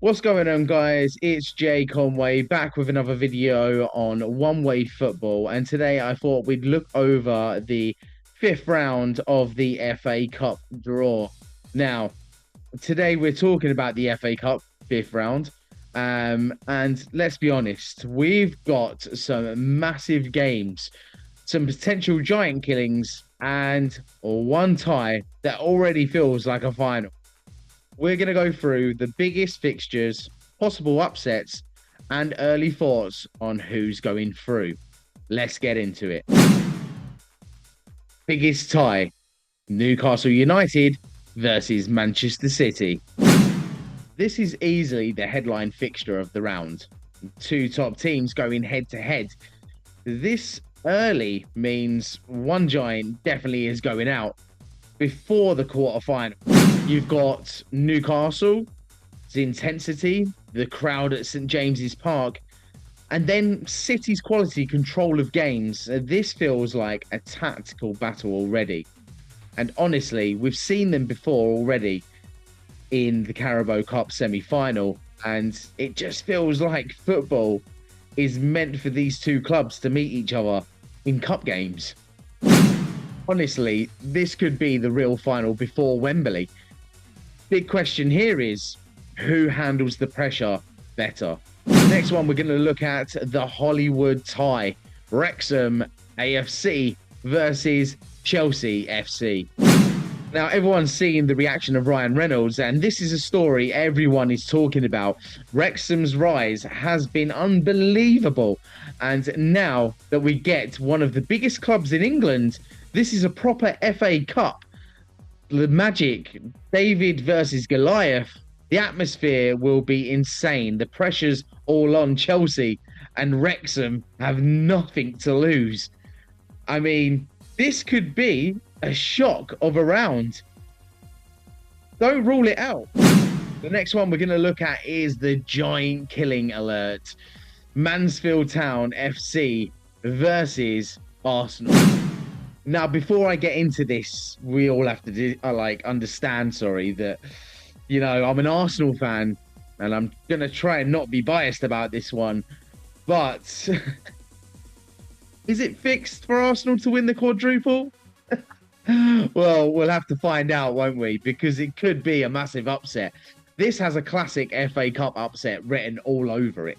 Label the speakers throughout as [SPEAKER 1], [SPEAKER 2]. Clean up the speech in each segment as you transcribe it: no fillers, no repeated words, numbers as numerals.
[SPEAKER 1] What's going on, guys? It's Jay Conway back with another video on One Way Football. And today I thought we'd look over the fifth round of the FA Cup draw. Now, today we're talking about the FA Cup fifth round. And let's be honest, we've got some massive games, some potential giant killings, and one tie that already feels like a final. We're going to go through the biggest fixtures, possible upsets, and early thoughts on who's going through. Let's get into it. Biggest tie, Newcastle United versus Manchester City. This is easily the headline fixture of the round. Two top teams going head to head. This early means one giant definitely is going out before the quarterfinal. You've got Newcastle's intensity, the crowd at St James's Park, and then City's quality control of games. This feels like a tactical battle already. And honestly, we've seen them before already in the Carabao Cup semi-final, and it just feels like football is meant for these two clubs to meet each other in cup games. Honestly, this could be the real final before Wembley. Big question here is, who handles the pressure better? The next one, we're going to look at the Hollywood tie. Wrexham AFC versus Chelsea FC. Now, everyone's seen the reaction of Ryan Reynolds, and this is a story everyone is talking about. Wrexham's rise has been unbelievable. And now that we get one of the biggest clubs in England, this is a proper FA Cup. The magic, David versus Goliath, the atmosphere will be insane. The pressure's all on Chelsea, and Wrexham have nothing to lose. I mean, this could be a shock of a round. Don't rule it out. The next one we're going to look at is the giant killing alert. Mansfield Town FC versus Arsenal. Now, before I get into this, we all have to understand, that, I'm an Arsenal fan, and I'm going to try and not be biased about this one. But is it fixed for Arsenal to win the quadruple? Well, we'll have to find out, won't we? Because it could be a massive upset. This has a classic FA Cup upset written all over it.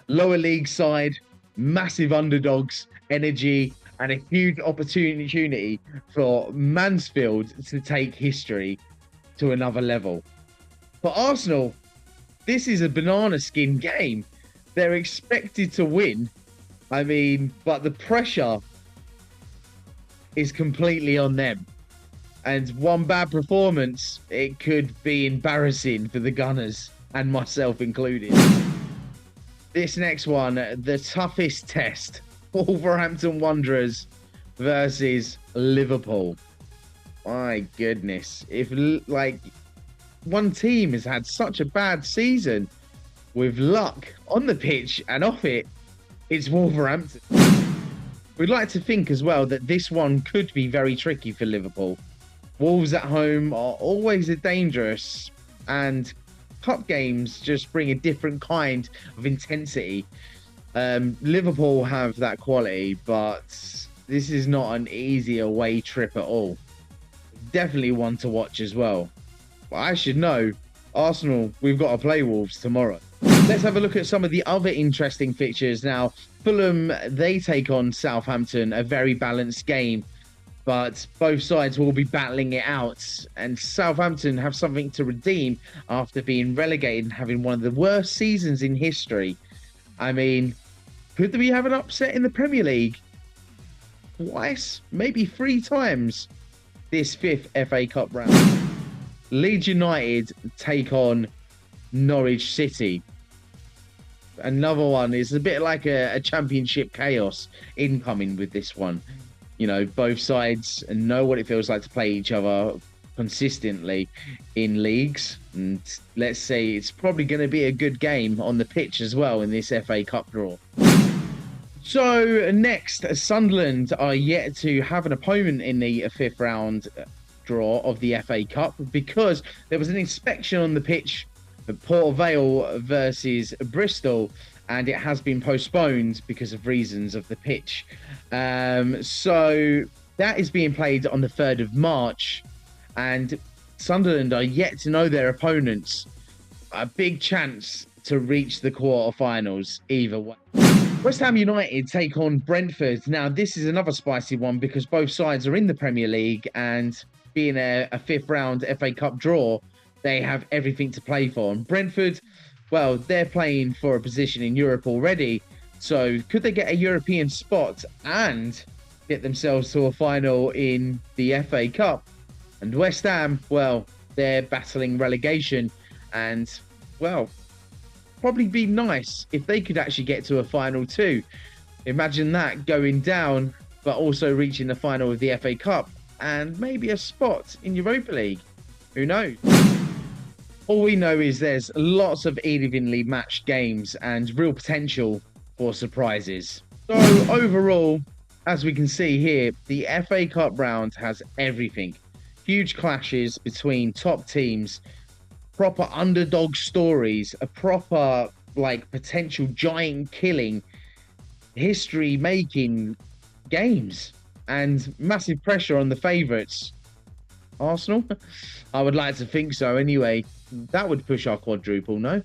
[SPEAKER 1] Lower league side, massive underdogs, energy, and a huge opportunity for Mansfield to take history to another level. For Arsenal, this is a banana skin game. They're expected to win. But the pressure is completely on them. And one bad performance, it could be embarrassing for the Gunners, and myself included. This next one, the toughest test. Wolverhampton Wanderers versus Liverpool. My goodness. If, one team has had such a bad season, with luck on the pitch and off it, it's Wolverhampton. We'd like to think as well that this one could be very tricky for Liverpool. Wolves at home are always dangerous, and cup games just bring a different kind of intensity. Liverpool have that quality, but this is not an easy away trip at all. Definitely one to watch as well. But I should know, Arsenal, we've got to play Wolves tomorrow. Let's have a look at some of the other interesting fixtures. Now, Fulham, they take on Southampton, a very balanced game, but both sides will be battling it out. And Southampton have something to redeem after being relegated and having one of the worst seasons in history. Could we have an upset in the Premier League? Twice, maybe 3 times this fifth FA Cup round. Leeds United take on Norwich City. Another one is a bit like a championship chaos incoming with this one. Both sides know what it feels like to play each other consistently in leagues. And let's say it's probably going to be a good game on the pitch as well in this FA Cup draw. So next, Sunderland are yet to have an opponent in the fifth round draw of the FA Cup because there was an inspection on the pitch Port Vale versus Bristol, and it has been postponed because of reasons of the pitch. So that is being played on the 3rd of March, and Sunderland are yet to know their opponents. A big chance to reach the quarterfinals either way. West Ham United take on Brentford. Now, this is another spicy one because both sides are in the Premier League, and being a 5th round FA Cup draw, they have everything to play for. And Brentford, well, they're playing for a position in Europe already. So could they get a European spot and get themselves to a final in the FA Cup? And West Ham, well, they're battling relegation, and, well, probably be nice if they could actually get to a final too. Imagine that, going down, but also reaching the final of the FA Cup and maybe a spot in Europa League. Who knows? All we know is there's lots of evenly matched games and real potential for surprises. So overall, as we can see here, the FA Cup round has everything. Huge clashes between top teams, proper underdog stories, a proper like potential giant killing, history making games, and massive pressure on the favourites. Arsenal? I would like to think so anyway. That would push our quadruple, no?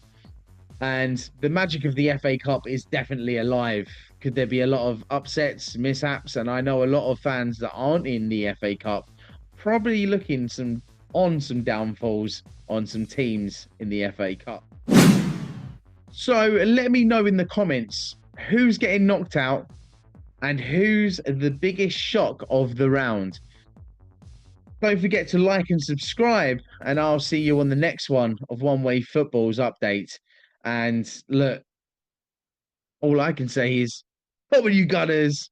[SPEAKER 1] And the magic of the FA Cup is definitely alive. Could there be a lot of upsets, mishaps? And I know a lot of fans that aren't in the FA Cup probably looking on some downfalls on some teams in the FA Cup. So let me know in the comments who's getting knocked out and who's the biggest shock of the round. Don't forget to like and subscribe, and I'll see you on the next one of One Way Football's update. And look, all I can say is, what were you Gunners?